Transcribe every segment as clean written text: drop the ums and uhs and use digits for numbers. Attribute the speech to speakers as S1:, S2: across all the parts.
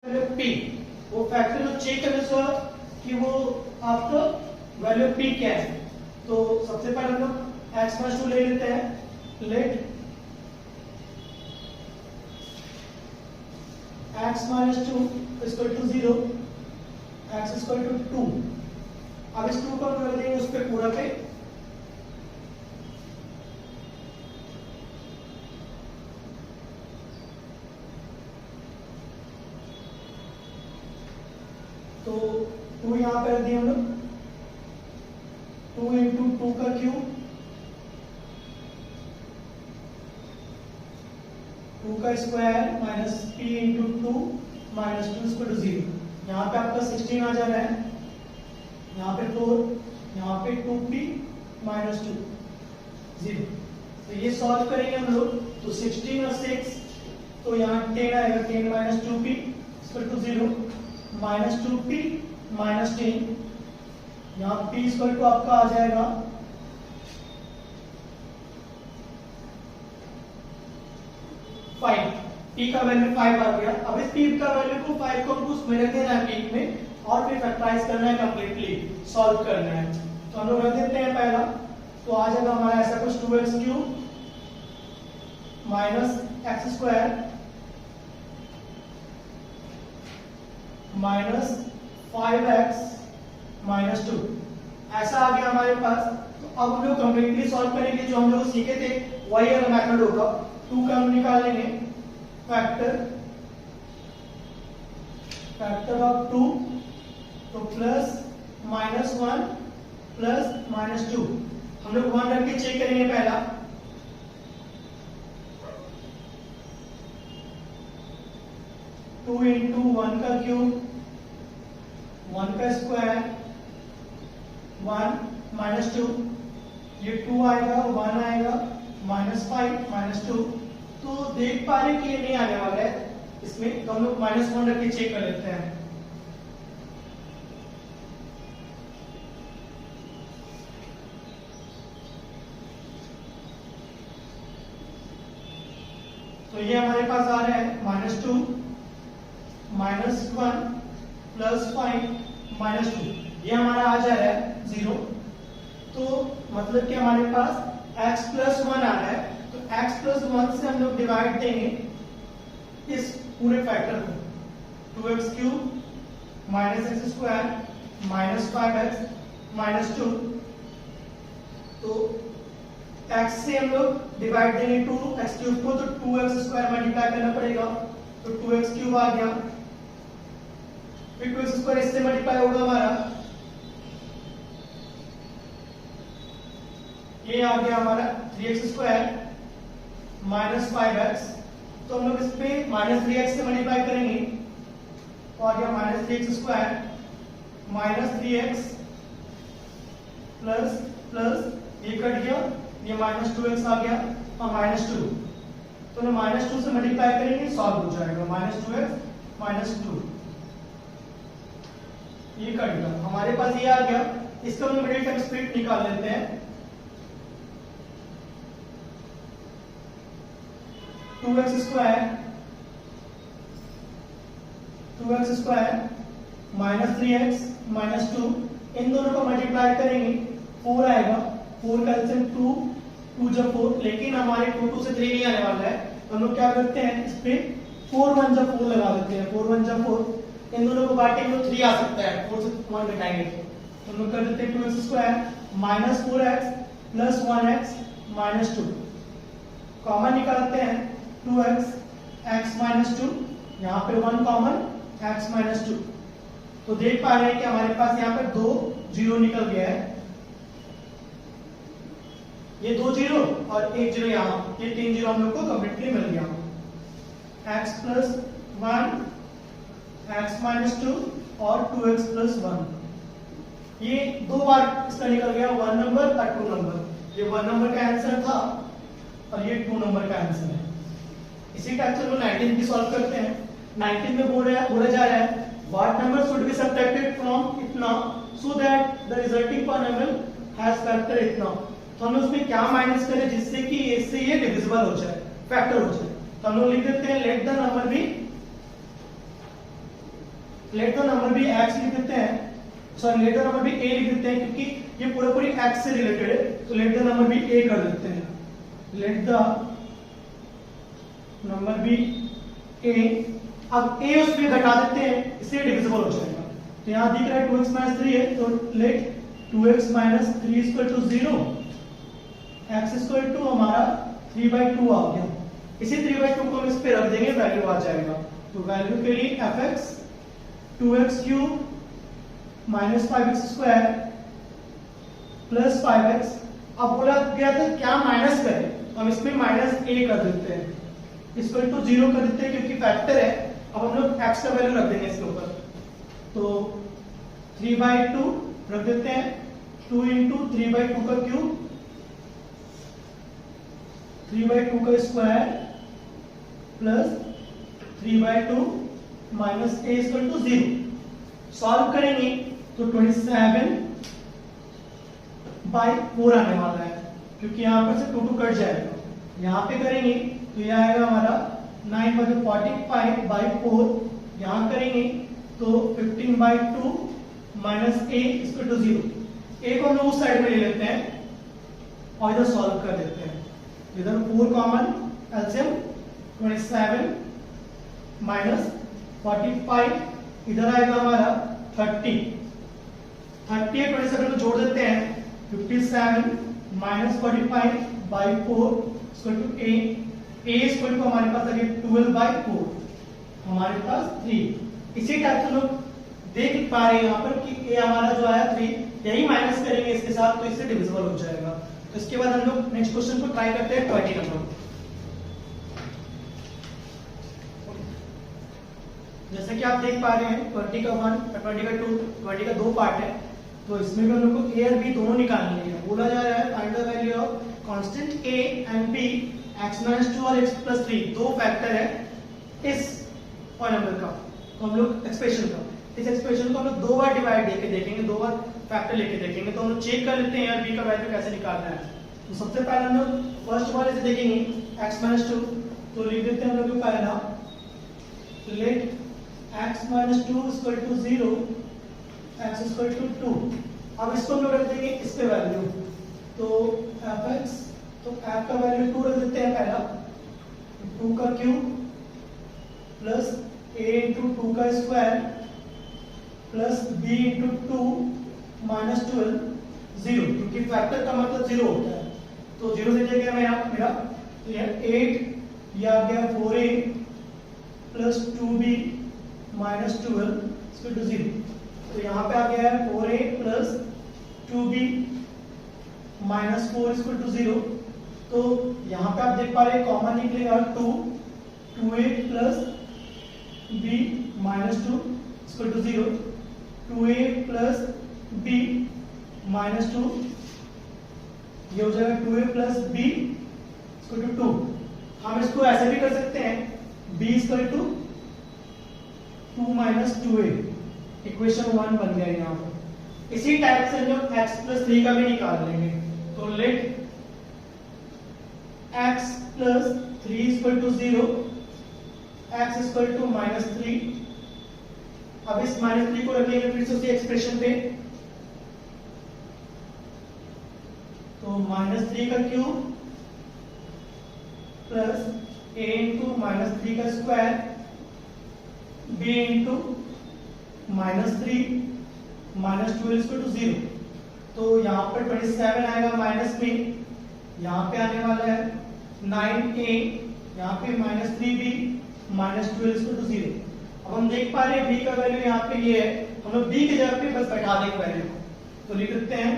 S1: P, वो factor जो check करने से कि वो आपका वैल्यू पी क्या है। तो सबसे पहले हम लोग एक्स माइनस 2 ले लेते हैं। Let x minus 2 equal to 0, x equal to 2। अब इस 2 को हम रख देंगे उस पे पूरा पे, तो 2 यहां पे रख दिए हम लोग। 2 इंटू 2 का क्यूब, 2 का square minus p into 2 minus 2 equal to 0। यहाँ पे आपका 16 आ जा रहा है, यहाँ पे 4, यहाँ पे 2p माइनस 2 0। तो ये सॉल्व करेंगे हम लोग, तो 16 और 6, तो यहाँ 10 आएगा, 10 minus 2p equal to 0 minus 2p minus 10। यहाँ p इक्वल टू आपका आ जाएगा 5। p का वैल्यू 5 आ गया। अब इस p का वैल्यू को 5 को उसमें रख देना है p में, और फिर फैक्टराइज करना है, कंप्लीटली सॉल्व करना है। तो हम लोग रख देते हैं पहला, तो आ जाएगा हमारा ऐसा कुछ 2x cube minus x square minus 5x minus 2, ऐसा आ गया हमारे पास। तो अब हम लोग कंप्लीटली सॉल्व करेंगे, जो हम लोग सीखे थे वही वाला मेथड होगा। 2 का हम निकालेंगे फैक्टर ऑफ 2, तो प्लस माइनस 1 प्लस माइनस 2। हम लोग 1 रख के चेक करेंगे पहला, टू इंटू 1 का क्यूब, 1 का स्क्वायर 1 माइनस 2, ये 2 आएगा, 1 आएगा, माइनस 5 माइनस 2। तो देख पा रहे हैं कि ये नहीं आने वाला है इसमें, तो हम लोग माइनस 1 रख के चेक कर लेते हैं। तो ये हमारे पास आ रहा है माइनस 2 माइनस 1 प्लस 5 माइनस 2, ये हमारा आ जा रहा है 0। तो मतलब कि हमारे पास x प्लस 1 आ रहा है, तो x प्लस 1 से हम लोग डिवाइड देंगे इस पूरे फैक्टर को, 2x cube minus x square minus 5x minus 2। तो x से हम लोग डिवाइड देंगे 2x क्यूब को, तो 2x स्क्वायर मल्टीप्लाई करना पड़ेगा, तो 2x क्यूब आ गया, फिर 2x स्क्वायर इससे मल्टीप्लाई होगा हमारा, ये आ गया हमारा 3x स्क्वायर माइनस 5x। तो हम लोग इस पे माइनस 3x से मल्टीप्लाई करेंगे, तो आ गया minus 3x square minus 3x plus plus ये कट गया, ये माइनस 2x आ गया और माइनस 2। तो माइनस 2 से मल्टीप्लाई करेंगे, सॉल्व हो जाएगा, माइनस 2x माइनस 2, ये कट गया हमारे पास, ये आ गया। इसका हम मिडिल टर्म स्प्लिट निकाल लेते हैं। 2x square minus 3x minus 2, इन दोनों को मल्टीप्लाई करेंगे, 4 आएगा, 4 कैल्सियम 2, 2 जब 4, लेकिन हमारे 2 से 3 नहीं आने वाला है, तो हम लोग क्या करते हैं, इस पे 4 1 जब 4 लगा देते हैं, 4 1 जब 4, इन दोनों को बांटेंगे तो 3 आ सकता है, 4 से 1 घटाएंगे तो हम लोग कर देते हैं 2x square minus 4x plus 1x minus 2, common निकालते हैं 2x x माइनस 2, यहाँ पे 1 कॉमन x माइनस 2। तो देख पा रहे हैं कि हमारे पास यहाँ पे 2 जीरो निकल गया है, ये 2 जीरो और 1 जीरो यहाँ, ये 3 जीरो हम लोग को कंप्लीटली मिल गया। x प्लस 1 x माइनस 2 और 2x प्लस 1, ये 2 बार इसका निकल गया, 1 नंबर और 2 नंबर। ये 1 नंबर का आंसर था और ये 2 नंबर का आंसर है। इसी टाइप से हम 19 भी सॉल्व करते हैं। 19 में बोला जा रहा है what number should be subtracted from इतना so that the resulting polynomial has factor इतना। तो हम उसमें क्या माइनस करें जिससे कि इससे ये डिविजिबल हो जाए, फैक्टर हो जाए। तो हम लोग लिख देते हैं let the number be let the number be x लिख देते हैं, sorry let the number be a लिख देते हैं क्योंकि ये पूरा पूरी एक्स से रिलेटेड है, तो लेट द नंबर बी ए कर देते हैं। लेट द नंबर बी ए, अब ए उसमें घटा देते हैं, इससे डिविजिबल हो जाएगा। तो यहाँ दिख रहा है 2x माइनस 3 है, तो let 2x minus 3 equal to 0, x equal to हमारा 3/2 आ गया। इसी 3/2 को हम इस पे रख देंगे, वैल्यू आ जाएगा। तो वैल्यू के लिए fx 2x cube minus 5x square plus 5x। अब बोला गया था क्या माइनस करें, हम इसमें माइनस a कर देते हैं, इक्वल टू 0 कर देते हैं क्योंकि फैक्टर है। अब हम लोग x का वैल्यू रख देंगे इसके ऊपर, तो 3/2 रख देते हैं, 2 इंटू 3/2 का क्यूब, 3/2 का square plus 3/2 minus a equal to 0। Solve करेंगे तो 27/4 आने वाला है, क्योंकि यहाँ पर से 2 कट जाएगा। यहाँ पे करेंगे तो यह आएगा हमारा 9/45/4। यहाँ करेंगे तो 15/2 minus a equal to 0। a को हम लोग उस साइड में ले लेते हैं और इधर सॉल्व कर देते हैं। इधर 4 कॉमन, एलसीएम 27 माइनस 45, इधर आएगा हमारा 30। 30 और 27 को जोड़ देते हैं, 57 minus 45/4 equal to a। a equal to हमारे पास आ गया 12/4, हमारे पास 3। इसी टाइप से लोग देख पा रहे हैं यहाँ पर कि a हमारा जो आया 3, यही माइनस करेंगे इसके साथ, तो इससे डिविजिबल हो जाएगा। तो इसके बाद हम लोग नेक्स्ट क्वेश्चन को ट्राई करते हैं 20 नंबर। जैसे कि आप देख पा रहे हैं 20 का 1, 20 का 2, 20 का 2 पार्ट है, तो इसमें भी हम लोग को a और b दोनों निकालने हैं। बोला जा रहा है find the value of constant a and b x-2 और x+3, दो फैक्टर है इस पॉलिनोमियल का, तो हम लोग एक्सप्रेशन का, इस एक्सप्रेशन को हम लोग 2 बार डिवाइड लेके देखेंगे, 2 बार फैक्टर लेके देखेंगे। तो हम लोग चेक कर लेते हैं यार b का वैल्यू कैसे निकालना है। तो सबसे पहले हम लोग फर्स्ट वाले से देखेंगे x-2, तो लिख देते हैं हम लोग पहला let x-2 equal to 0, x equal to 2। अब इसको हम लोग रख देंगे इस पे वैल्यू, तो fx, तो f का वैल्यू 2 रख देते हैं पहला, 2 का क्यूब प्लस a इंटू 2 का square plus b into 2 minus 12, 0, क्योंकि फैक्टर का मतलब 0 होता है, तो 0 से क्या मेरा तो यह 8, यह आ गया 4a plus 2b minus 12 equal to 0। तो यहाँ पे आ गया है 4a plus 2b minus 4 equal to 0। तो यहाँ पे आप देख पा रहे हैं कॉमन निकलेगा 2a plus b minus 2 equal to 0, 2a plus b minus 2, ये हो जाएगा 2a plus b equal to 2। हम इसको ऐसे भी कर सकते हैं, b equal to 2 minus 2a, equation 1 बन गया यहाँ पर। इसी टाइप से हम लोग x+3 का भी निकाल लेंगे, तो let x+3 equal to 0, x equal to minus 3। अब इस माइनस 3 को रखेंगे फिर से उसी एक्सप्रेशन पे, तो माइनस 3 का cube plus a into minus 3 का square b into minus 3 minus 12 equal to 0। तो यहाँ पर 27 आएगा माइनस में, यहाँ पे आने वाला है 9a, यहाँ पे minus 3b minus 12 equal to 0। अब हम देख पा रहे हैं b का वैल्यू यहाँ पे ये है, हम लोग b की जगह पे बस बैठा देंगे वैल्यू, तो लिख सकते हैं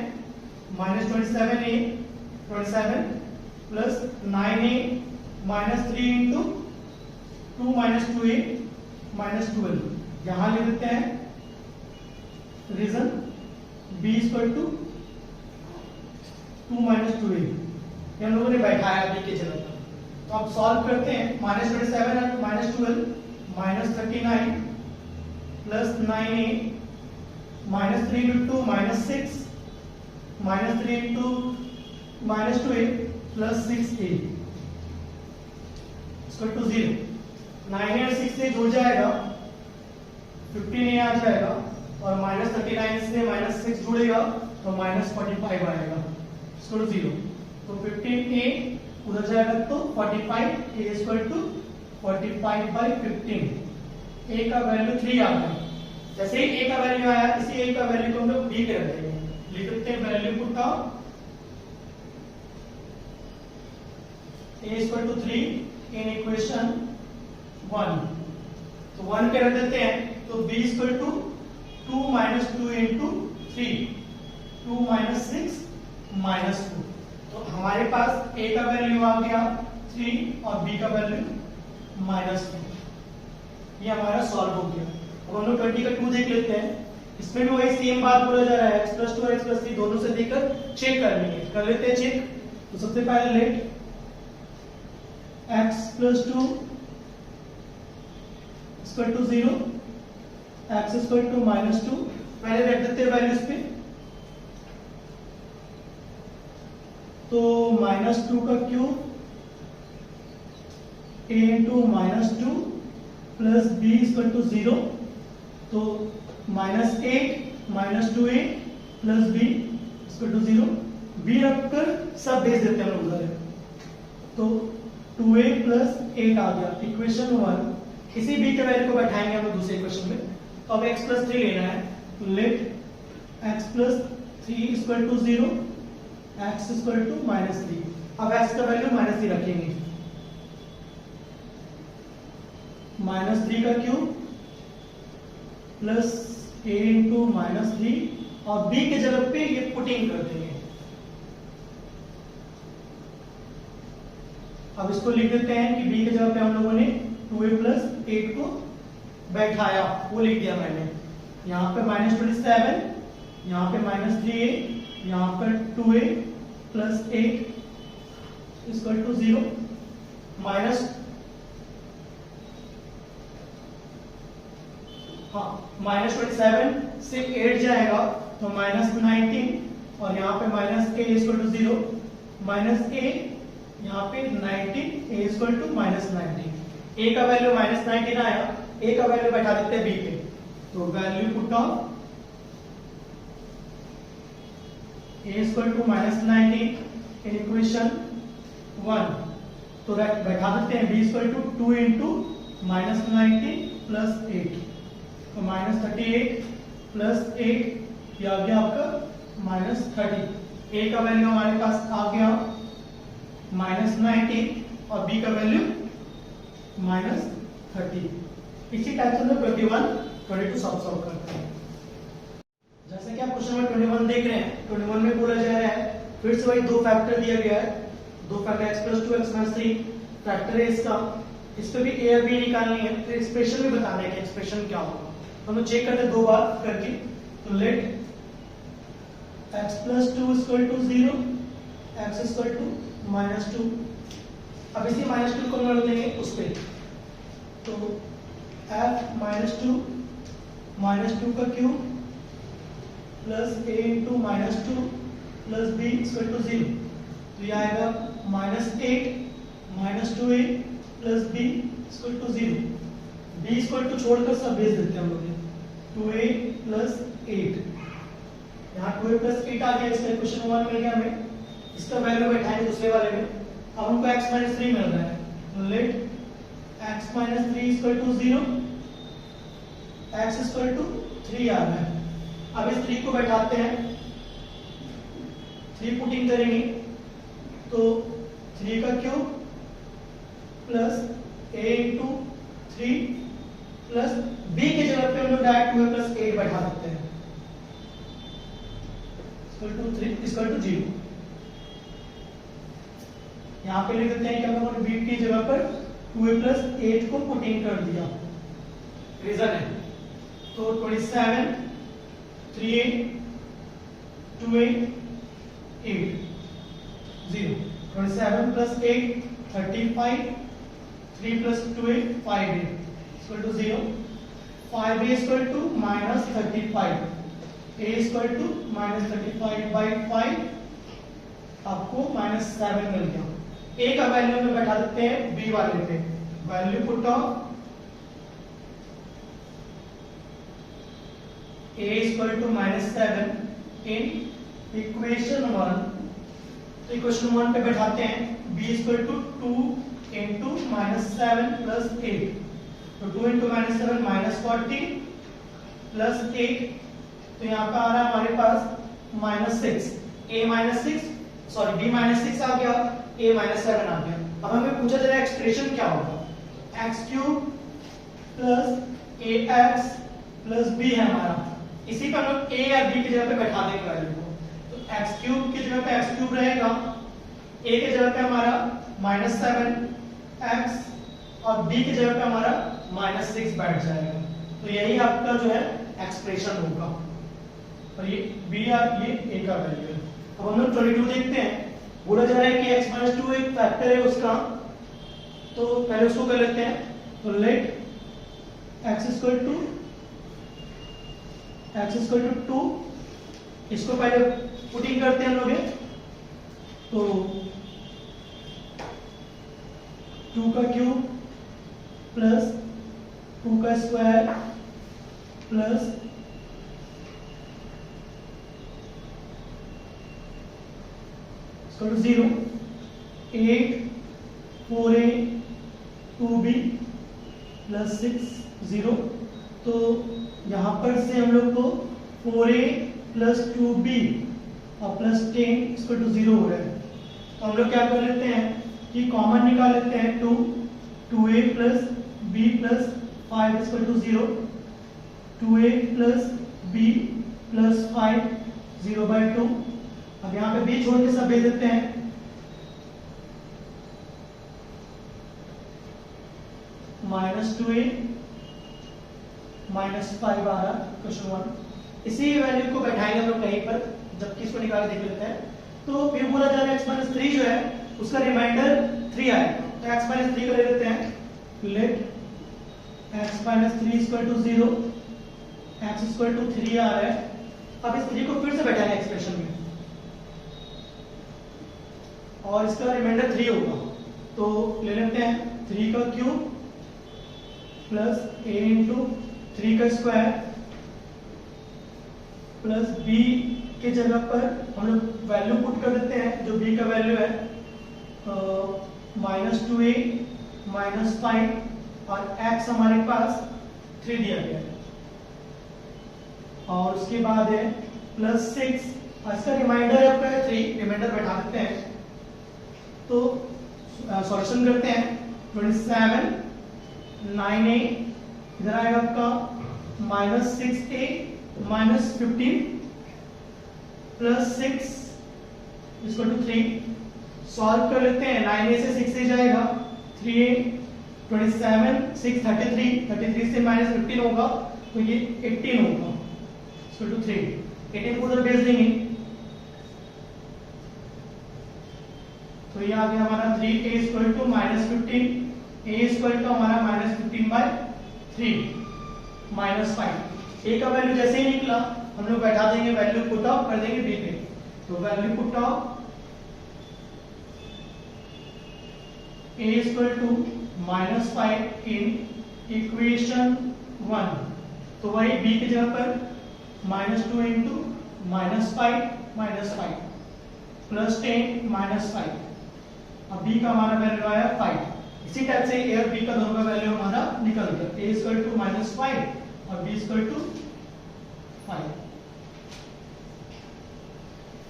S1: minus 27 plus 9a minus 3 into 2 minus 2a minus 12। यहाँ लिख देते हैं reason b equal to 2 minus 2a, ये हम लोगों ने बैठाया b के जगह पर। तो अब सॉल्व करते हैं, माइनस 27 और minus 12 minus 39 plus 9a minus 3 into 2 minus 6 minus 3 into minus 2a plus 6a equal to 0। 9 और 6 से जुड़ जाएगा 15 आ जाएगा और -39 से -6 जुड़ेगा तो -45 आएगा, इसको 0। तो 15a उधर जाएगा तो 45, a इक्वल टू 45/15। a का वैल्यू 3 आ गया। जैसे ही a का वैल्यू आया, इसी a का वैल्यू को हम लोग b पे रख देंगे। लिख देते हैं value put down a equal to 3 in equation 1। तो 1 पे रख देते हैं, तो b इक्वल टू 2 - 2 into 3, 2 - 6 -2। तो हमारे पास a का वैल्यू आ गया 3 और b का वैल्यू -2। ये हमारा सॉल्व हो गया। अब हम लोग 20 का 2 देख लेते हैं। इसमें भी वही सेम बात बोला जा रहा है, x + 2 और x + 3 दोनों से देकर चेक कर लेंगे। कर लेते हैं चेक। तो सबसे पहले let x + 2 equal to 0, x equal to -2। पहले रख देते हैं वैल्यूज पे। तो -2 का cube a into -2 plus b equal to 0। तो -8 - 2a plus b equal to 0। b रखकर सब भेज देते हैं हम लोग उधर। तो 2a प्लस 8 आ गया इक्वेशन 1। इसी b के वैल्यू को बैठाएंगे हम लोग दूसरे इक्वेशन में। तो अब x + 3 लेना है। तो let x + 3 equal to 0, x equal to -3। अब x का वैल्यू -3 रखेंगे। -3 का क्यूब प्लस a इंटू -3 और b के जगह पे ये पुटिंग कर देंगे। अब इसको लिख देते हैं कि b के जगह पे हम लोगों ने 2a + 8 को बैठाया, वो लिख दिया मैंने। यहाँ पे -27, यहाँ पे -3a, यहाँ पर 2a + 8 इक्वल टू 0। -27 से 8 जाएगा तो -19 और यहाँ पे -a इक्वल टू 0, -a यहाँ पे 19, a इक्वल टू -19। a का वैल्यू -19 आया, a का वैल्यू बैठा देते हैं b पे। तो value put down a equal to -19 in equation 1। तो बैठा देते हैं b equal to 2 into -19 plus 8। तो -38 प्लस 8 ये आ गया आपका -30। a का वैल्यू हमारे पास आ गया -19 और b का वैल्यू -30। इसी टाइप से हम लोग 21, 22 सॉल्व करते हैं। जैसे कि आप क्वेश्चन नंबर 21 देख रहे हैं, 21 में बोला जा रहा है फिर से वही दो फैक्टर दिया गया है। दो फैक्टर x + 2 x - 3 फैक्टर है इसका। इस पे भी a और b निकालनी है, तो एक्सप्रेशन भी बताना है कि एक्सप्रेशन क्या होगा। हम लोग चेक करते हैं दो बार करके। तो let x + 2 equal to 0, x equal to -2। अब इसी -2 को हम लोग लेंगे उस पे। तो f -2 का cube plus a into -2 plus b equal to 0। तो ये आएगा -8 - 2a plus b equal to 0। b equal to छोड़कर सब भेज देते हैं हम लोग। 2a प्लस 8, यहाँ 2a प्लस 8 आ गया। इसका इक्वेशन 1 मिल गया हमें। इसका वैल्यू बैठाएंगे दूसरे वाले में। अब हमको x - 3 मिल रहा है। तो let x - 3 equal to 0, x equal to 3 आ रहा है। अब इस 3 को बैठाते हैं, 3 पुटिंग करेंगे। तो 3 का cube plus a into 3 plus b के जगह पे हम लोग डायरेक्ट 2a + 8 बैठा सकते हैं इक्वल टू 3 इक्वल टू 0। यहाँ पे लिख देते हैं कि हम लोगों ने b की जगह पर 2a + 8 को पुटिंग कर दिया। रीजन है तो 27, 3a, 2a, 8, 0। 27 + 8 35, 3 + 2a 5a equal to 0। 5a equal to -35, a equal to -35/5 आपको -7 मिल गया। a का वैल्यू में बैठा देते हैं b वाले पे। Value put on a equal to -7 in equation 1। तो इक्वेशन 1 पे बैठाते हैं b equal to 2 into -7 plus 8। तो 2 इंटू -7 -40 प्लस 8, तो यहाँ पे आ रहा है हमारे पास -6। b -6 आ गया, a -7 आ गया। अब हमें पूछा जा रहा है एक्सप्रेशन क्या होगा। x³ plus ax plus b है हमारा, इसी पर हम a या b की जगह पे बैठा देंगे वैल्यू को। तो x³ की जगह पे x³ रहेगा, a की जगह पे हमारा -7x और b की जगह पे हमारा -6 बैठ जाएगा। तो यही आपका जो है एक्सप्रेशन होगा, और ये b और ये a का वैल्यू है। अब हम लोग 22 देखते हैं। बोला जा रहा है कि x-2 एक फैक्टर है उसका, तो पहले उसको कर लेते हैं। तो लेट x इक्वल टू 2, इसको पहले पुटिंग करते हैं हम लोग। तो 2 का क्यूब प्लस 2 का square plus 0, 8 4a 2b plus 6 0। तो यहां पर से हम लोग को 4a प्लस 2b और प्लस 10 इक्वल टू 0 हो रहा है। तो हम लोग क्या कर लेते हैं कि कॉमन निकाल लेते हैं। 2a plus b plus 5 equal to 0, 2a plus b plus 5 0/2। अब यहाँ पे b छोड़ के सब भेज देते हैं। -2a -5 आ रहा क्वेश्चन 1। इसी वैल्यू को बैठाएंगे हम लोग कहीं पर, जबकि इसको निकाल के देख लेते हैं। तो फिर बोला जा रहा है x-3 जो है उसका रिमाइंडर 3 आएगा। तो x-3 को ले लेते हैं। Let x-3 equal to 0, x equal to 3 आ रहा है। अब इस 3 को फिर से बैठाएंगे एक्सप्रेशन में, और इसका रिमाइंडर 3 होगा। तो ले लेते हैं 3 का क्यूब प्लस a इंटू 3 का स्क्वायर प्लस b के जगह पर हम लोग वैल्यू पुट कर देते हैं। जो b का वैल्यू है -2a -5 और x हमारे पास 3 दिया गया है, और उसके बाद है प्लस 6। इसका रिमाइंडर आपका है 3, रिमाइंडर बैठा देते हैं। तो सॉल्यूशन करते हैं। 27 9a इधर आएगा आपका -6a -15 plus 6 equal to 3। Solve कर लेते हैं। 9a से 6a जाएगा, 3a 27 6 33 से -15 होगा, तो ये 18 होगा इक्वल टू 3। 18 को उधर भेज देंगे, तो ये आ गया हमारा 3a equal to -15, a equal to हमारा -15/3 -5। a का वैल्यू जैसे ही निकला हम लोग बैठा देंगे, वैल्यू पुट ऑफ कर देंगे b पे। तो value put of a equal to -5 in equation 1। तो वही b की जगह पर -2 इंटू -5 प्लस 10 -5। अब b का हमारा वैल्यू आया 5। इसी टाइप से a और b का दोनों का वैल्यू हमारा निकल गया। a इक्वल टू -5 और b equal to 5।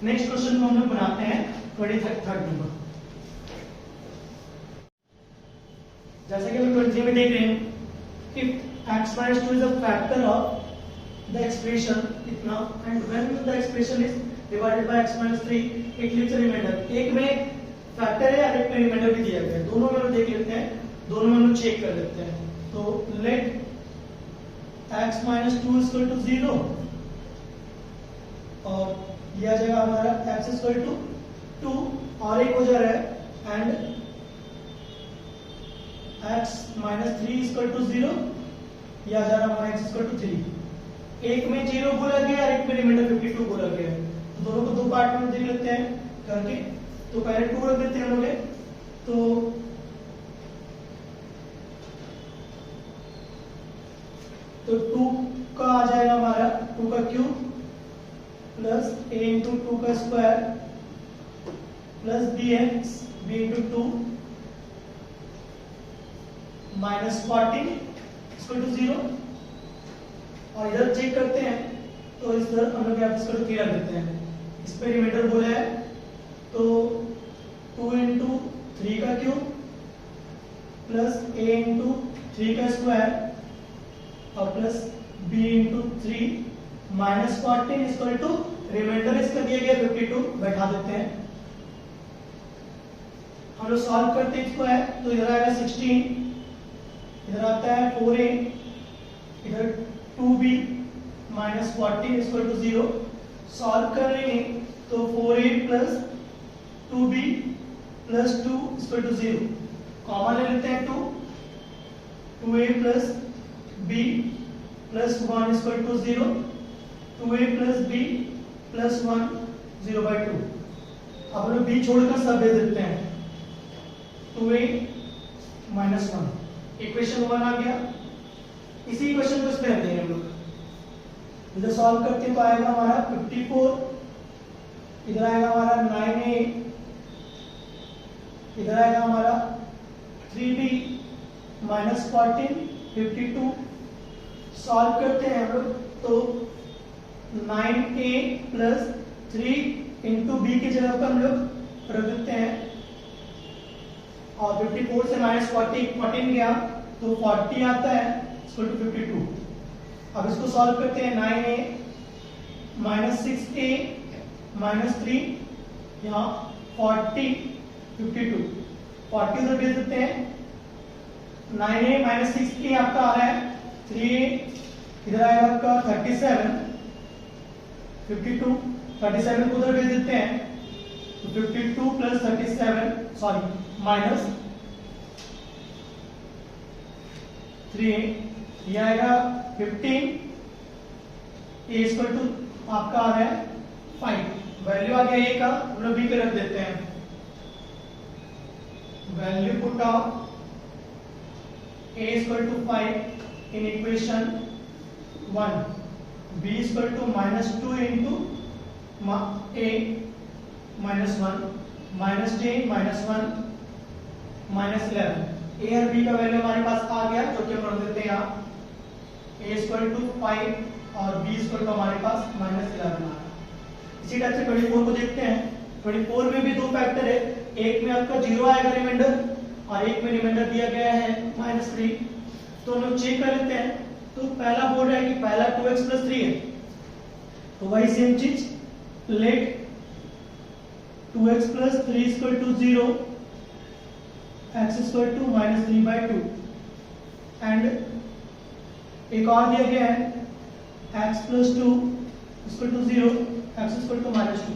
S1: Next question को हम लोग बनाते हैं 23rd नंबर। जैसे कि हम 23 में देख रहे हैं, if x-2 is a factor of the expression इतना, and when the expression is divided by x-3 it leaves a remainder। एक में फैक्टर है और एक में रिमाइंडर भी दिया गया है। दोनों में हम देख लेते हैं, दोनों में हम चेक कर लेते हैं। तो लेट x-2 इक्वल टू 0 और यह जगह हमारा x इक्वल टू 2 और एक हो जा रहा है, एंड x-3 इक्वल टू 0, यह जा रहा हमारा x इक्वल टू 3। एक में 0 बोला गया और एक में रिमाइंडर 52 बोला गया है। तो दोनों को दो पार्ट में देख लेते हैं करके। तो पहले 2 रख देते हैं हम लोग। तो 2 का आ जाएगा हमारा 2 का क्यूब प्लस a इंटू 2 का square plus bx b into 2 minus 14 equal to 0। और इधर चेक करते हैं तो इस तरह हम लोग इसको 3 रख देते हैं। इस पे रिमाइंडर बोला है तो 2 इंटू 3 का क्यूब प्लस a इंटू 3 का स्क्वायर और plus b into 3 minus 14 equal to remainder इसका दिया गया 52 बैठा देते हैं। हम लोग सॉल्व करते इसको है तो इधर आएगा 16, इधर आता है 4a, इधर 2b minus 14 equal to 0। Solve कर लेंगे तो 4a plus 2b plus 2 equal to 0। Common ले लेते हैं 2a plus b plus 1 equal to 0, 2a plus b plus 1 0/2। अब हम लोग b छोड़कर सब दे देते हैं 2a माइनस 1। इक्वेशन 1 आ गया। इसी इक्वेशन को इस पे रख देंगे हम लोग। इधर सॉल्व करते तो आएगा हमारा 54, इधर आएगा हमारा 9a, इधर आएगा हमारा 3b माइनस 14 52। सॉल्व करते हैं हम लोग तो 9a प्लस 3 इंटू बी की जगह पर हम लोग रख देते हैं और 54 से माइनस 14 गया तो 40 आता है इक्वल टू 52। अब इसको सॉल्व करते हैं 9a माइनस 6a माइनस 3 यहाँ 40 52 40 उधर भेज देते हैं। 9a माइनस 6a आपका आ रहा है 3a, इधर आएगा आपका 37 52 37 को उधर भेज देते हैं तो 52 प्लस 37 सॉरी माइनस 3a, ये आएगा 15, a इक्वल टू आपका आ रहा है 5। वैल्यू आ गया a का, हम लोग b पे रख देते हैं। Value put of a equal to 5 in equation 1, b equal to minus 2 into a minus 1 minus 10 minus 1 minus 11। a और b का वैल्यू हमारे पास आ गया जो कि हम रख देते हैं यहाँ a इक्वल टू 5 और b इक्वल टू हमारे पास माइनस 11 आ रहा है। इसी टाइप से 24 को देखते हैं। 24 में भी दो फैक्टर है, एक में आपका 0 आएगा रिमाइंडर और एक में रिमाइंडर दिया गया है -3। तो हम लोग चेक कर लेते हैं। तो पहला बोल रहा है कि पहला 2x प्लस 3 है तो वही सेम चीज let 2x plus 3 equal to 0 x equal to minus 3/2 and एक और दिया गया है x plus 2 equal to 0 x equal to minus 2।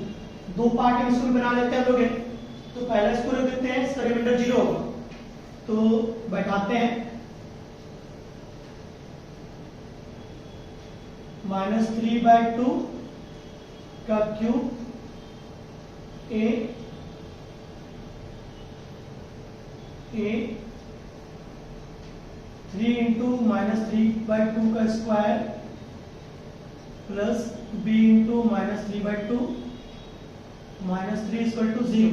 S1: दो पार्ट हम इसको बना लेते हैं लोग। तो पहला इसको रख देते हैं, इसका रिमाइंडर 0 होगा तो बैठाते हैं माइनस 3/2 का क्यूब a 3 इंटू माइनस 3/2 का square plus b into minus 3/2 minus 3 equal to 0।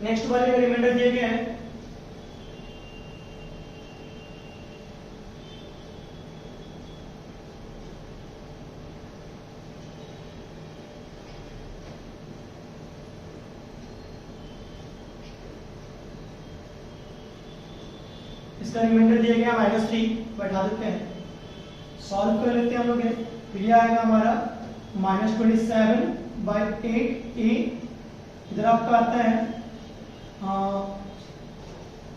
S1: Next वाले का रिमाइंडर दिया गया है इसका रिमाइंडर दिया गया -3, बैठा देते हैं। सॉल्व कर लेते हैं हम लोग। तो ये आएगा हमारा -27/8a, इधर आपका आता है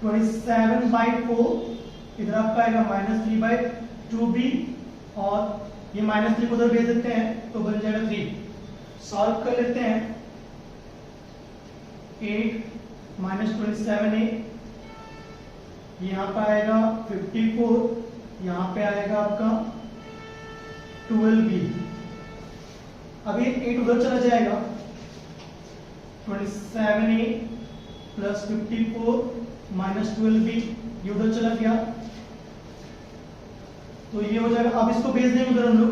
S1: 27/4, इधर आपका आएगा -3/2b और ये -3 को उधर भेज देते हैं तो बन जाएगा 3। सॉल्व कर लेते हैं 8 -27a, यहाँ पे आएगा 54, यहाँ पे आएगा आपका 12b। अभी 8 उधर चला जाएगा 27a प्लस 54 माइनस 12b, ये उधर चला गया तो ये हो जाएगा। अब इसको भेज देंगे उधर हम लोग,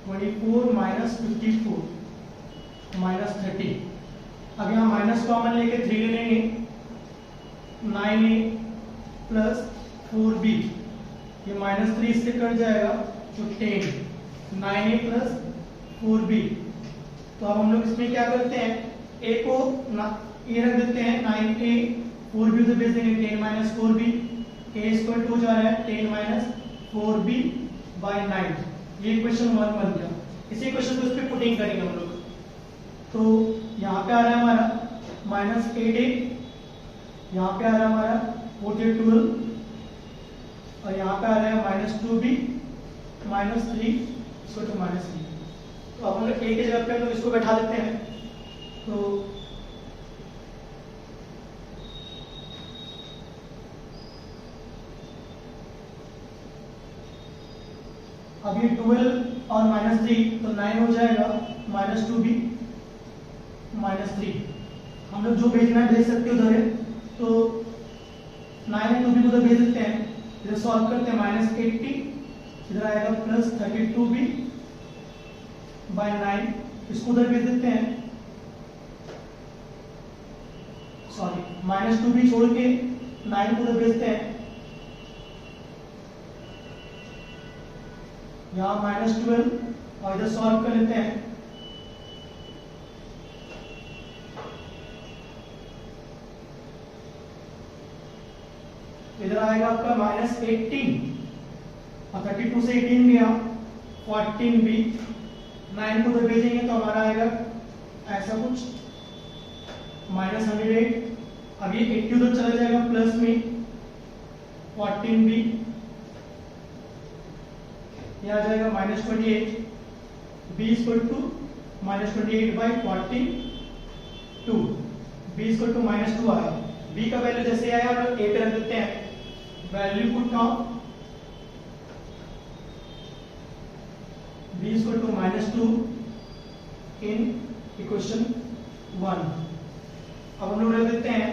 S1: -24 माइनस 54 माइनस 30। अब यहाँ माइनस कॉमन लेके 3 ले लेंगे, 9a प्लस 4b, ये -3 इससे कट जाएगा तो 10, 9a प्लस 4b। तो अब हम लोग इसमें क्या करते हैं, a को ये रख देते हैं 9a, 4b उधर भेज देंगे, 10 माइनस 4b, a स्क्वायर हो जा रहा है 10 माइनस 4b बाई 9। ये क्वेश्चन 1 बन गया। इसी क्वेश्चन को इस पे पुटिंग करेंगे हम लोग। तो यहाँ पे आ रहा है हमारा -8a, यहाँ पे आ रहा है हमारा 12 और यहाँ पे आ रहा है -2b -3 इसको तो -3। तो अब हम लोग a की जगह पे हम लोग इसको बैठा देते हैं। तो अब ये 12 और -3 तो 9 हो जाएगा, -2b -3। हम लोग जो भेजना है भेज सकते हैं उधर है। तो 9 और 2b उधर भेज देते हैं, इधर सॉल्व करते हैं, -80 इधर आएगा प्लस 32b बाय 9, इसको उधर भेज देते हैं, सॉरी -2b छोड़ के 9 को उधर भेजते हैं, यहाँ -12 और इधर सॉल्व कर लेते हैं। इधर आएगा आपका -18 और 32 से 18 गया 14b, 9 को उधर भेजेंगे तो हमारा आएगा ऐसा कुछ -108। अब ये 80 उधर चला जाएगा प्लस में 14b, ये आ जाएगा -28, b equal to -28 by 42, b equal to -2 आया। b का वैल्यू जैसे आया हम लोग a पे रख देते हैं, value put down, b equal to -2 in equation 1। अब हम लोग रख देते हैं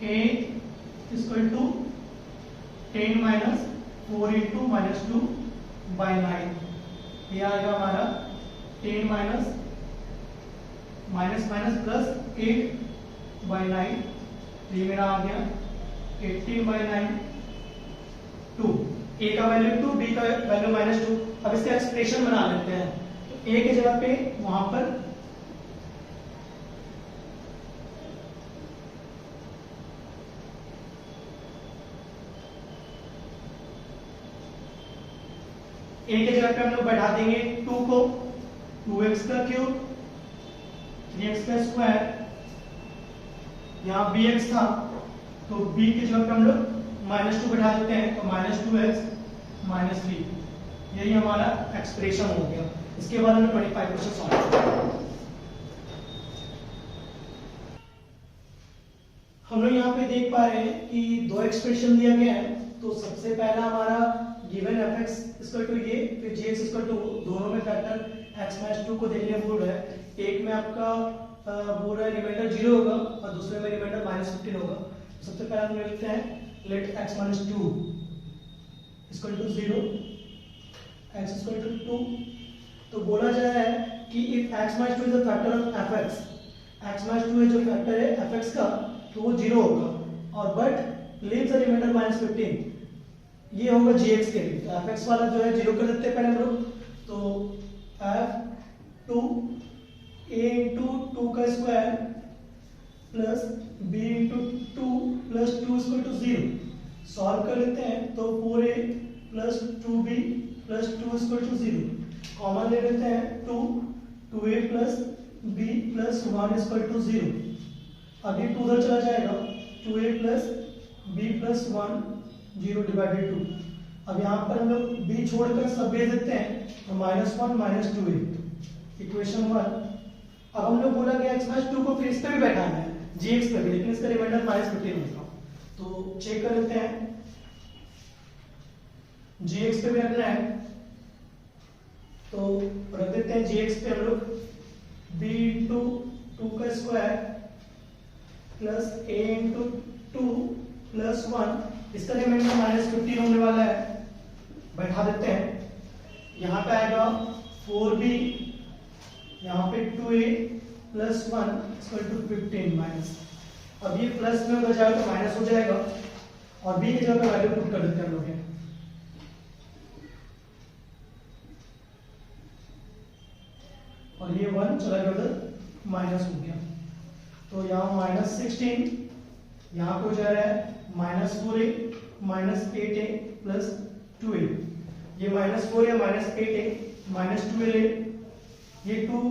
S1: a equal to 10 minus 4 into -2 by 9, ये आएगा हमारा 10 माइनस प्लस 8 बाई 9, ये मेरा आ गया 18 बाई 9 2। a का वैल्यू 2, b का वैल्यू -2। अब इसका एक्सप्रेशन बना लेते हैं। तो a की जगह पे वहां पर a की जगह पे हम लोग बैठा देंगे 2 को, 2x का क्यूब 3x का स्क्वायर, यहाँ bx था तो b की जगह पे हम लोग -2 बैठा देते हैं, तो -2x -3, यही हमारा एक्सप्रेशन हो गया। इसके बाद हमें 25 क्वेश्चन सॉल्व करना। हम लोग यहाँ पे देख पा रहे हैं कि 2 एक्सप्रेशन दिया गया है। तो सबसे पहला हमारा गिवन fx इक्वल टू ये, फिर gx इक्वल टू, दोनों में फैक्टर x - 2 को देखने बोल रहा है। एक में आपका बोल रहा है रिमाइंडर 0 होगा और दूसरे में रिमाइंडर -15 होगा। तो सबसे पहले हम लिखते हैं let x - 2 equal to 0, x equal to 2। तो बोला जा रहा है कि if x - 2 is the factor of fx, x - 2 है जो फैक्टर है fx का, तो वो 0 होगा, और बट लीव द रिमाइंडर -15, ये होगा gx के लिए। तो fx वाला जो है 0 कर देते हैं पहले हम लोग। तो f2 a इंटू 2 का square plus b into 2 plus 2 equal to 0, solve कर लेते हैं। तो 4a plus 2b plus 2 equal to 0, common ले लेते हैं 2a plus b plus 1 equal to 0। अभी 2 उधर चला जाएगा, 2a plus b plus 1 0 divided 2। अब यहाँ पर हम लोग b छोड़कर सब भेज देते हैं, तो -1 -2a, इक्वेशन 1। अब हम लोग बोला गया x - 2 को फिर इस पे भी बैठाना है, gx पे भी, लेकिन इसका रिमाइंडर -15 होगा। तो चेक कर लेते हैं, gx पे भी रखना है, तो रख देते हैं gx पे हम लोग b इंटू 2 का square plus a into 2 plus 1, इसका रिमाइंडर -15 होने वाला है, बैठा देते हैं। यहाँ पे आएगा 4b, यहाँ पे 2a plus 1 equal to 15 minus. अब ये प्लस में हो जाएगा तो माइनस हो जाएगा, और b की जगह पे वैल्यू पुट कर देते हैं हम लोग, और ये 1 चला गया उधर, माइनस हो गया। तो यहाँ -16, यहाँ पे हो जा रहा है -4a -8a प्लस 2a। ये -4a -8a -12a, ये 2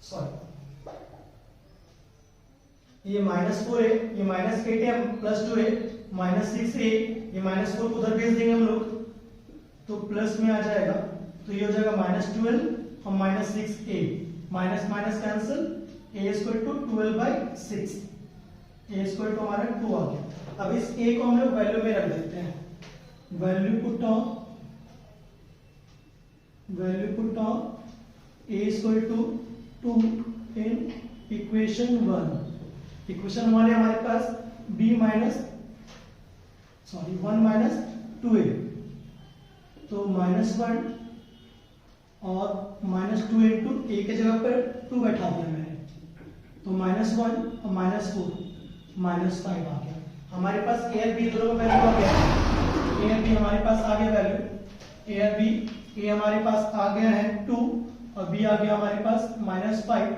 S1: सॉरी ये -4a, ये -8a प्लस 2a -6a, ये -4 को उधर भेज देंगे हम लोग तो प्लस में आ जाएगा। तो ये हो जाएगा -12 और -6a, minus minus cancel, a square to 12/6, a square to हमारा 2 आ गया। अब इस a को हम लोग वैल्यू में रख देते हैं, value put on a square to 2 in equation 1। Equation 1 है हमारे पास b माइनस 1 माइनस 2a, तो -1 और -2 इंटू a के जगह पर 2 बैठा दिया मैंने, तो -1 और -4 -5 आ गया। हमारे पास a और b दोनों का वैल्यू आ गया, a और b हमारे पास आ गया वैल्यू, a और b, a हमारे पास आ गया है 2 और b आ गया हमारे पास -5।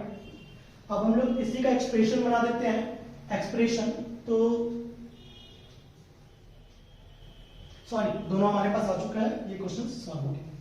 S1: अब हम लोग इसी का एक्सप्रेशन बना देते हैं, एक्सप्रेशन तो सॉरी दोनों हमारे पास आ चुका है, ये क्वेश्चन सॉल्व हो गया।